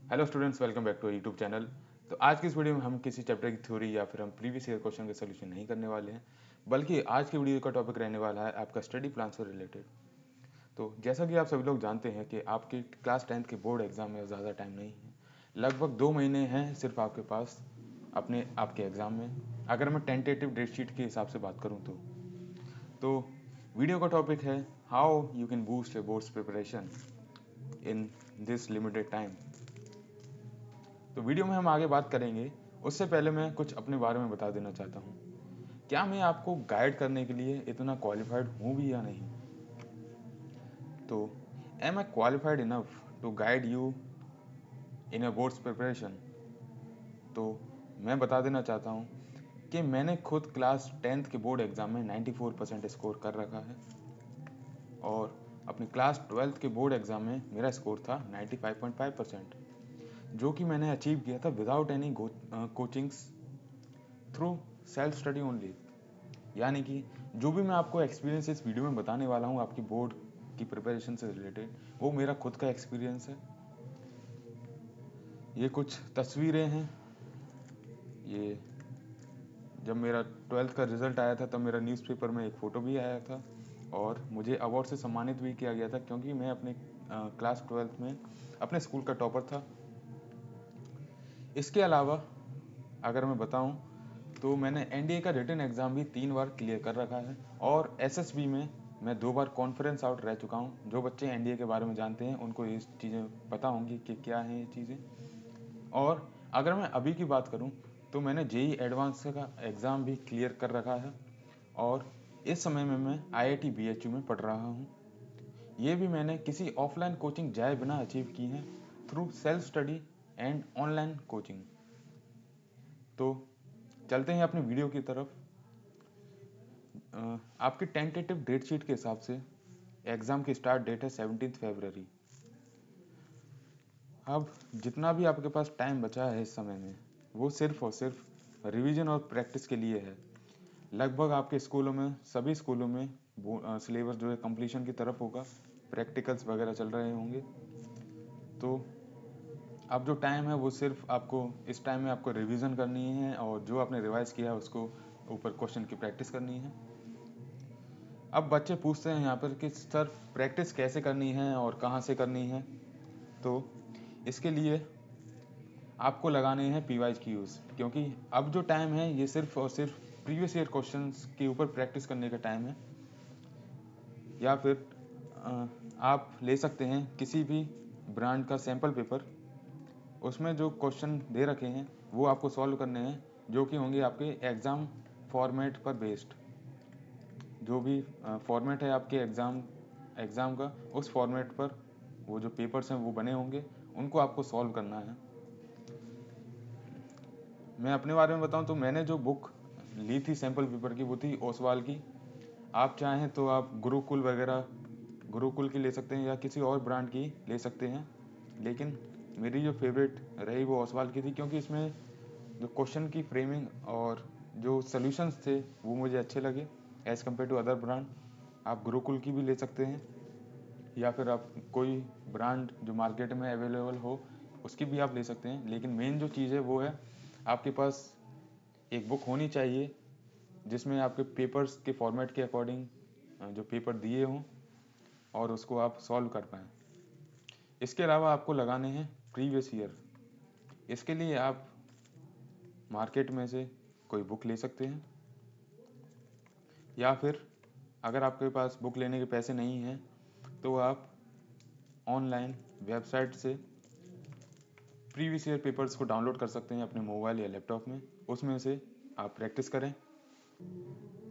Hello students, welcome back to YouTube channel. तो आज की इस वीडियो में हम किसी चैप्टर की थ्योरी या फिर हम प्रीवियस ईयर क्वेश्चन के सोल्यूशन नहीं करने वाले हैं, बल्कि आज की वीडियो का टॉपिक रहने वाला है आपका स्टडी प्लान से रिलेटेड। तो जैसा कि आप सभी लोग जानते हैं कि आपके क्लास 10th के बोर्ड एग्जाम में ज़्यादा टाइम नहीं है, लगभग 2 महीने हैं सिर्फ आपके पास अपने आपके एग्ज़ाम में। अगर मैं टेंटेटिव डेट शीट के हिसाब से बात करूँ तो वीडियो का टॉपिक है how you can boost your boards preparation in this limited time. तो वीडियो में हम आगे बात करेंगे, उससे पहले मैं कुछ अपने बारे में बता देना चाहता हूँ। क्या मैं आपको गाइड करने के लिए इतना क्वालिफाइड हूँ भी या नहीं? तो am I qualified enough to guide you in a boards preparation? तो मैं बता देना चाहता हूँ कि मैंने खुद क्लास 10th के बोर्ड एग्ज़ाम में 94% स्कोर कर रखा है और अपनी क्लास 12th के बोर्ड एग्ज़ाम में मेरा स्कोर था 95.5%, जो कि मैंने अचीव किया था without any coachings, through self study only. यानी कि जो भी मैं आपको एक्सपीरियंस इस वीडियो में बताने वाला हूँ आपकी बोर्ड की प्रिपरेशन से रिलेटेड, वो मेरा खुद का एक्सपीरियंस है। ये कुछ तस्वीरें हैं। ये जब मेरा 12th का रिज़ल्ट आया था तब मेरा न्यूज़पेपर में एक फ़ोटो भी आया था और मुझे अवार्ड से सम्मानित भी किया गया था, क्योंकि मैं अपने क्लास 12th में अपने स्कूल का टॉपर था। इसके अलावा अगर मैं बताऊं तो मैंने एनडीए का रिटन एग्ज़ाम भी 3 बार क्लियर कर रखा है और एसएसबी में मैं 2 बार कॉन्फ्रेंस आउट रह चुका हूं। जो बच्चे एनडीए के बारे में जानते हैं उनको ये चीज़ें पता होंगी कि क्या हैं ये चीज़ें। और अगर मैं अभी की बात करूं तो मैंने जेई एडवांस का एग्ज़ाम भी क्लियर कर रखा है और इस समय में मैं आईआईटी बीएचयू में पढ़ रहा हूं। ये भी मैंने किसी ऑफलाइन कोचिंग जाए बिना अचीव की हैं, through self study and online coaching. तो चलते हैं अपनी वीडियो की तरफ। आपकी टेंटेटिव डेट शीट के हिसाब से एग्ज़ाम की स्टार्ट डेट है 17 फरवरी। अब जितना भी आपके पास टाइम बचा है इस समय में, वो सिर्फ और सिर्फ रिवीजन और प्रैक्टिस के लिए है। लगभग आपके स्कूलों में, सभी स्कूलों में सिलेबस जो है कंप्लीशन की तरफ होगा, प्रैक्टिकल्स वगैरह चल रहे होंगे। तो अब जो टाइम है वो सिर्फ आपको इस टाइम में आपको रिवीजन करनी है और जो आपने रिवाइज किया है उसको ऊपर क्वेश्चन की प्रैक्टिस करनी है। अब बच्चे पूछते हैं यहाँ पर कि सर प्रैक्टिस कैसे करनी है और कहाँ से करनी है? तो इसके लिए आपको लगाने हैं पीवाइज क्यूज, क्योंकि अब जो टाइम है ये सिर्फ और सिर्फ प्रीवियस ईयर क्वेश्चंस के ऊपर प्रैक्टिस करने का टाइम है। या फिर आप ले सकते हैं किसी भी ब्रांड का सैम्पल पेपर, उसमें जो क्वेश्चन दे रखे हैं वो आपको सॉल्व करने हैं, जो कि होंगे आपके एग्ज़ाम फॉर्मेट पर बेस्ड। जो भी फॉर्मेट है आपके एग्ज़ाम का, उस फॉर्मेट पर वो जो पेपर्स हैं वो बने होंगे, उनको आपको सॉल्व करना है। मैं अपने बारे में बताऊं तो मैंने जो बुक ली थी सैम्पल पेपर की वो थी ओसवाल की। आप चाहें तो आप गुरुकुल वगैरह, गुरुकुल की ले सकते हैं या किसी और ब्रांड की ले सकते हैं, लेकिन मेरी जो फेवरेट रही वो ओसवाल की थी, क्योंकि इसमें जो क्वेश्चन की फ्रेमिंग और जो सॉल्यूशंस थे वो मुझे अच्छे लगे as compare to other brand. आप गुरुकुल की भी ले सकते हैं या फिर आप कोई ब्रांड जो मार्केट में अवेलेबल हो उसकी भी आप ले सकते हैं, लेकिन मेन जो चीज़ है वो है आपके पास एक बुक होनी चाहिए जिसमें आपके पेपर्स के फॉर्मेट के अकॉर्डिंग जो पेपर दिए हों और उसको आप सॉल्व कर पाएँ। इसके अलावा आपको लगाने हैं प्रीवियस ईयर। इसके लिए आप मार्केट में से कोई बुक ले सकते हैं या फिर अगर आपके पास बुक लेने के पैसे नहीं हैं तो आप ऑनलाइन वेबसाइट से प्रीवियस ईयर पेपर्स को डाउनलोड कर सकते हैं अपने मोबाइल या लैपटॉप में, उसमें से आप प्रैक्टिस करें।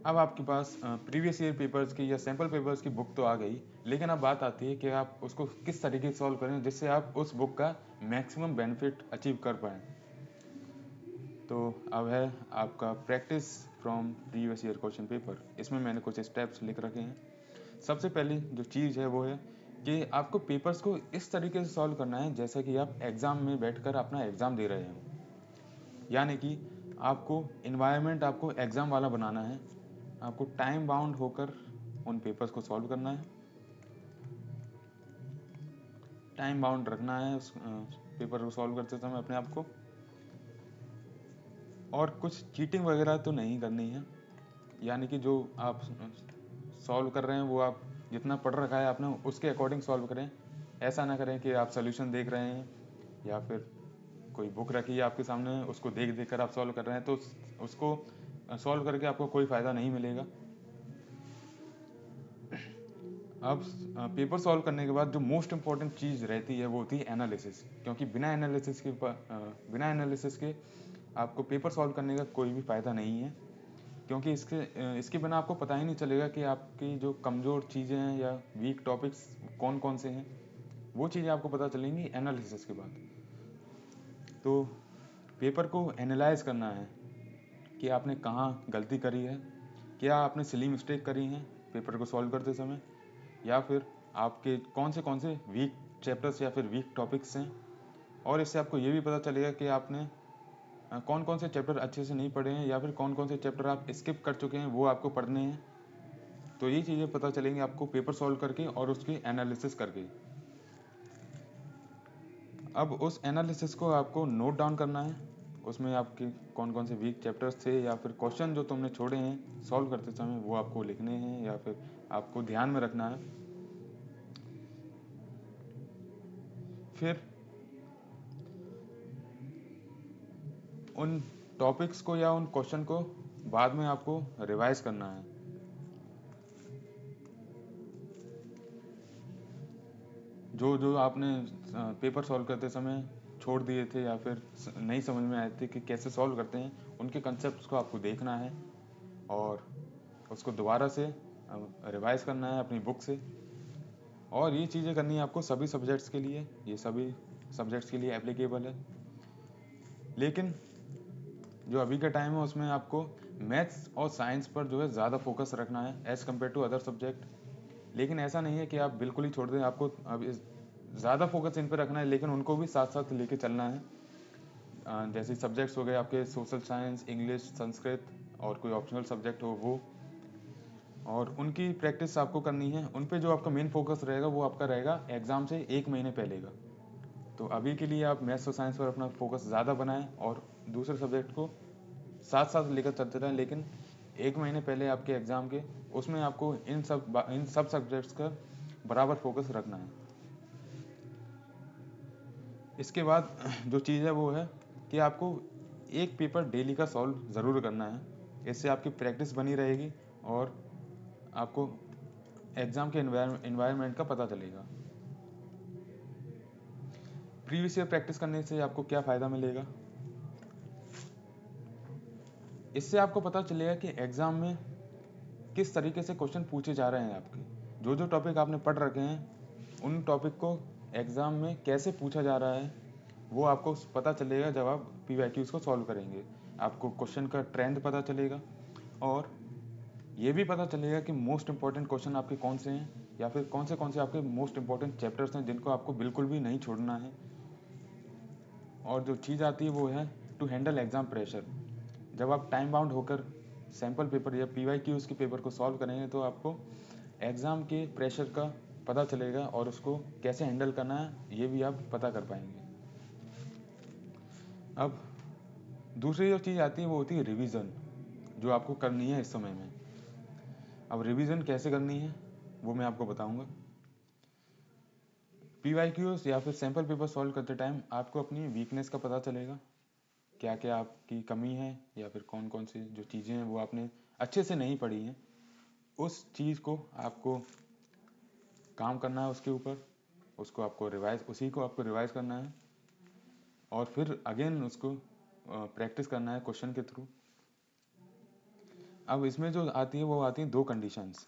अब आपके पास प्रीवियस ईयर पेपर्स की या सैम्पल पेपर्स की बुक तो आ गई, लेकिन अब बात आती है कि आप उसको किस तरीके से सॉल्व करें जिससे आप उस बुक का मैक्सिमम बेनिफिट अचीव कर पाएँ। तो अब है आपका practice from previous year question paper. इसमें मैंने कुछ स्टेप्स लिख रखे हैं। सबसे पहली जो चीज़ है वो है कि आपको पेपर्स को इस तरीके से सॉल्व करना है जैसे कि आप एग्ज़ाम में बैठकर अपना एग्ज़ाम दे रहे हो। यानी कि आपको इन्वायरमेंट आपको एग्ज़ाम वाला बनाना है। आपको टाइम बाउंड होकर उन पेपर्स को सॉल्व करना है, टाइम बाउंड रखना है पेपर को सॉल्व करते समय अपने आप को। और कुछ चीटिंग वगैरह तो नहीं करनी है, यानी कि जो आप सॉल्व कर रहे हैं वो आप जितना पढ़ रखा है आपने उसके अकॉर्डिंग सॉल्व करें। ऐसा ना करें कि आप सोल्यूशन देख रहे हैं या फिर कोई बुक रखी है आपके सामने, उसको देख देख कर आप सॉल्व कर रहे हैं, तो उसको सॉल्व करके आपको कोई फ़ायदा नहीं मिलेगा। अब पेपर सॉल्व करने के बाद जो मोस्ट इम्पॉर्टेंट चीज़ रहती है वो होती है एनालिसिस, क्योंकि बिना एनालिसिस के आपको पेपर सॉल्व करने का कोई भी फ़ायदा नहीं है, क्योंकि इसके बिना आपको पता ही नहीं चलेगा कि आपकी जो कमज़ोर चीज़ें हैं या वीक टॉपिक्स कौन कौन से हैं, वो चीज़ें आपको पता चलेंगी एनालिसिस के बाद। तो पेपर को एनालाइज करना है कि आपने कहाँ गलती करी है, क्या आपने सिली मिस्टेक करी हैं पेपर को सॉल्व करते समय, या फिर आपके कौन से वीक चैप्टर्स या फिर वीक टॉपिक्स हैं। और इससे आपको ये भी पता चलेगा कि आपने कौन कौन से चैप्टर अच्छे से नहीं पढ़े हैं या फिर कौन कौन से चैप्टर आप स्किप कर चुके हैं, वो आपको पढ़ने हैं। तो ये चीज़ें पता चलेंगी आपको पेपर सॉल्व करके और उसकी एनालिसिस करके। अब उस एनालिसिस को आपको नोट डाउन करना है, उसमें आपके कौन कौन से वीक चैप्टर्स थे या फिर क्वेश्चन जो तुमने छोड़े हैं सॉल्व करते समय वो आपको लिखने हैं या फिर आपको ध्यान में रखना है। फिर उन टॉपिक्स को या उन क्वेश्चन को बाद में आपको रिवाइज करना है। जो जो आपने पेपर सॉल्व करते समय छोड़ दिए थे या फिर नहीं समझ में आए थे कि कैसे सॉल्व करते हैं, उनके कंसेप्ट को आपको देखना है और उसको दोबारा से रिवाइज करना है अपनी बुक से। और ये चीज़ें करनी है आपको सभी सब्जेक्ट्स के लिए, ये सभी सब्जेक्ट्स के लिए एप्लीकेबल है। लेकिन जो अभी का टाइम है उसमें आपको मैथ्स और साइंस पर जो है ज़्यादा फोकस रखना है as compare to other subject. लेकिन ऐसा नहीं है कि आप बिल्कुल ही छोड़ दें, आपको अब ज़्यादा फोकस इन पर रखना है, लेकिन उनको भी साथ साथ लेके चलना है। जैसे सब्जेक्ट्स हो गए आपके सोशल साइंस, इंग्लिश, संस्कृत और कोई ऑप्शनल सब्जेक्ट हो वो, और उनकी प्रैक्टिस आपको करनी है। उन पे जो आपका मेन फोकस रहेगा वो आपका रहेगा एग्ज़ाम से 1 महीने पहले का। तो अभी के लिए आप मैथ्स और साइंस पर अपना फोकस ज़्यादा बनाएं और दूसरे सब्जेक्ट को साथ साथ लेकर चलते रहें, लेकिन 1 महीने पहले आपके एग्ज़ाम के उसमें आपको इन सब सब्जेक्ट्स का बराबर फोकस रखना है। इसके बाद जो चीज़ है वो है कि आपको एक पेपर डेली का सॉल्व ज़रूर करना है, इससे आपकी प्रैक्टिस बनी रहेगी और आपको एग्ज़ाम के एनवायरनमेंट का पता चलेगा। प्रीवियस ईयर प्रैक्टिस करने से आपको क्या फ़ायदा मिलेगा, इससे आपको पता चलेगा कि एग्ज़ाम में किस तरीके से क्वेश्चन पूछे जा रहे हैं। आपके जो जो टॉपिक आपने पढ़ रखे हैं उन टॉपिक को एग्ज़ाम में कैसे पूछा जा रहा है वो आपको पता चलेगा जब आप PYQs को सॉल्व करेंगे। आपको क्वेश्चन का ट्रेंड पता चलेगा और ये भी पता चलेगा कि मोस्ट इंपॉर्टेंट क्वेश्चन आपके कौन से हैं या फिर कौन से आपके मोस्ट इंपॉर्टेंट चैप्टर्स हैं जिनको आपको बिल्कुल भी नहीं छोड़ना है। और जो चीज़ आती है वो है टू हैंडल एग्ज़ाम प्रेशर। जब आप टाइम बाउंड होकर सैम्पल पेपर या PYQs के पेपर को सॉल्व करेंगे तो आपको एग्ज़ाम के प्रेशर का पता चलेगा और उसको कैसे हैंडल करना है ये भी आप पता कर पाएंगे। अब दूसरी जो चीज़ आती है वो होती है रिवीजन, जो आपको करनी है इस समय में। अब रिवीजन कैसे करनी है वो मैं आपको बताऊंगा। PYQs या फिर सैम्पल पेपर सॉल्व करते टाइम आपको अपनी वीकनेस का पता चलेगा, क्या क्या आपकी कमी है या फिर कौन कौन सी जो चीज़ें हैं वो आपने अच्छे से नहीं पढ़ी हैं। उस चीज़ को आपको काम करना है उसके ऊपर, उसी को आपको रिवाइज करना है और फिर अगेन उसको प्रैक्टिस करना है क्वेश्चन के थ्रू। अब इसमें जो आती है वो आती हैं 2 कंडीशंस।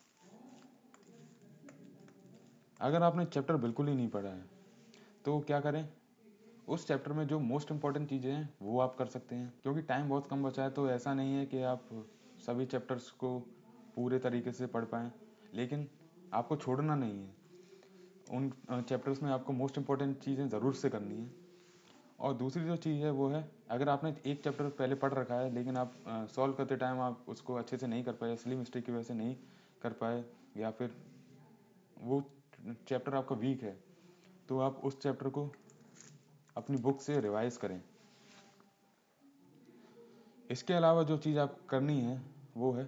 अगर आपने चैप्टर बिल्कुल ही नहीं पढ़ा है तो क्या करें, उस चैप्टर में जो मोस्ट इंपॉर्टेंट चीज़ें हैं वो आप कर सकते हैं, क्योंकि टाइम बहुत कम बचा है। तो ऐसा नहीं है कि आप सभी चैप्टर्स को पूरे तरीके से पढ़ पाएँ, लेकिन आपको छोड़ना नहीं है। उन चैप्टर्स में आपको मोस्ट इंपॉर्टेंट चीज़ें ज़रूर से करनी है। और दूसरी जो चीज़ है वो है, अगर आपने एक चैप्टर पहले पढ़ रखा है लेकिन आप सॉल्व करते टाइम आप उसको अच्छे से नहीं कर पाए, इसलिए मिस्टेक की वजह से नहीं कर पाए, या फिर वो चैप्टर आपका वीक है, तो आप उस चैप्टर को अपनी बुक से रिवाइज करें। इसके अलावा जो चीज़ आप करनी है वो है,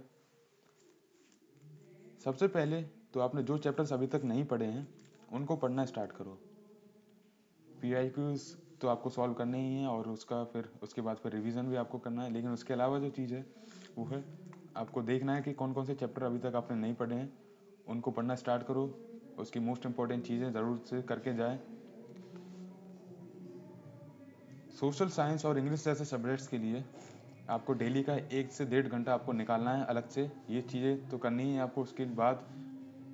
सबसे पहले तो आपने जो चैप्टर्स अभी तक नहीं पढ़े हैं उनको पढ़ना स्टार्ट करो। PIQs तो आपको सॉल्व करने ही है और उसके बाद फिर रिवीजन भी आपको करना है, लेकिन उसके अलावा जो चीज़ है वो है आपको देखना है कि कौन कौन से चैप्टर अभी तक आपने नहीं पढ़े हैं, उनको पढ़ना स्टार्ट करो। उसकी मोस्ट इंपॉर्टेंट चीज़ें ज़रूर से करके जाएं। सोशल साइंस और इंग्लिश जैसे सब्जेक्ट्स के लिए आपको डेली का 1 से 1.5 घंटा आपको निकालना है अलग से। ये चीज़ें तो करनी ही है आपको। उसके बाद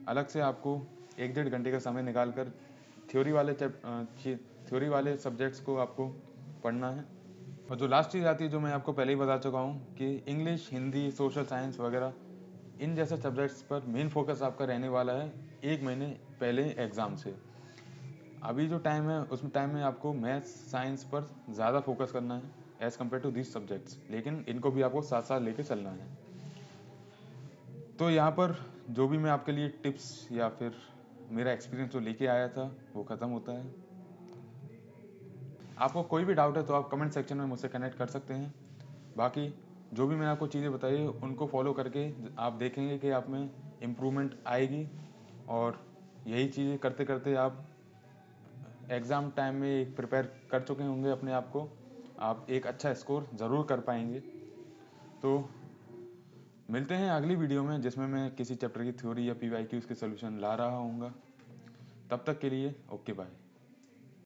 अलग से आपको 1-1.5 घंटे का समय निकाल कर थ्योरी वाले सब्जेक्ट्स को आपको पढ़ना है। और जो लास्ट चीज़ आती है, जो मैं आपको पहले ही बता चुका हूँ कि इंग्लिश, हिंदी, सोशल साइंस वगैरह इन जैसे सब्जेक्ट्स पर मेन फोकस आपका रहने वाला है 1 महीने पहले एग्ज़ाम से। अभी जो टाइम है उस टाइम में आपको मैथ्स, साइंस पर ज़्यादा फोकस करना है as compare to this subjects, लेकिन इनको भी आपको साथ साथ लेके चलना है। तो यहाँ पर जो भी मैं आपके लिए टिप्स या फिर मेरा एक्सपीरियंस जो लेके आया था वो ख़त्म होता है। आपको कोई भी डाउट है तो आप कमेंट सेक्शन में मुझसे कनेक्ट कर सकते हैं। बाकी जो भी मैंने आपको चीज़ें बताई उनको फॉलो करके आप देखेंगे कि आप में इम्प्रूवमेंट आएगी, और यही चीज़ें करते करते आप एग्ज़ाम टाइम में एक प्रिपेयर कर चुके होंगे अपने आप को, आप एक अच्छा स्कोर ज़रूर कर पाएंगे। तो मिलते हैं अगली वीडियो में, जिसमें मैं किसी चैप्टर की थ्योरी या PYQ के सॉल्यूशन ला रहा हूँगा। तब तक के लिए ओके बाय।